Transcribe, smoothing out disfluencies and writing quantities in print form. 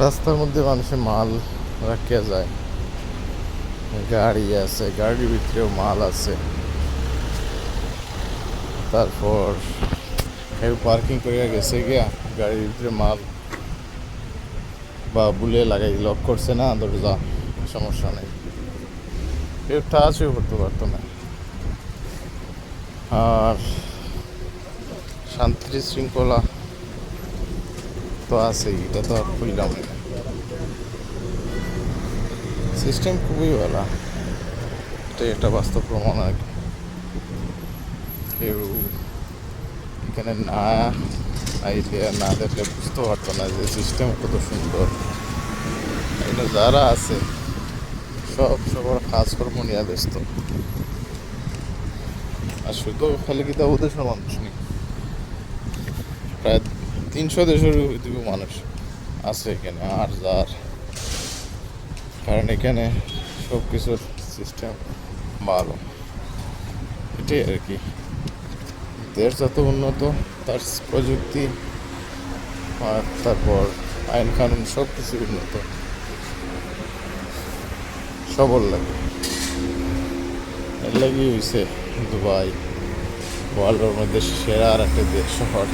রাস্তার মধ্যে মানুষের মাল রাখিয়া যায়, গাড়ি আছে, গাড়ির ভিতরেও মাল আছে। তারপর কেউ পার্কিং করিয়া গেছে গিয়া গাড়ির ভিতরে মাল বা বুলে লাগাই লক করছে না দরজা, সমস্যা নেই, কেউ টাচও করতে পারতো না। আর শান্তি শৃঙ্খলা তো আছেই, এটা তো আর কইলাম। সিস্টেম খুবই ভালো, এটাই একটা বাস্তব প্রমাণ আর কি। কেউ এখানে না আইলে না দেখলে বুঝতে পারতো না যে সিস্টেম কত সুন্দর। এটা যারা আছে সব সবার কাজকর্ম নিয়ে ব্যস্ত, আর শুধু খালি কি তা ওদেশের মানুষ নেই, প্রায় 300 দেশের দিকে মানুষ আছে এখানে। আর যার কারণ এখানে সব কিছুর সিস্টেম ভালো, এটাই আর কি। দেশ যত উন্নত, তার প্রযুক্তি আর তারপর আইন কানুন সব কিছু উন্নত, সবল লাগে। এর লাগি হয়েছে দুবাই ওয়ার্ল্ডের মধ্যে সেরা আর একটা দেশ শহর।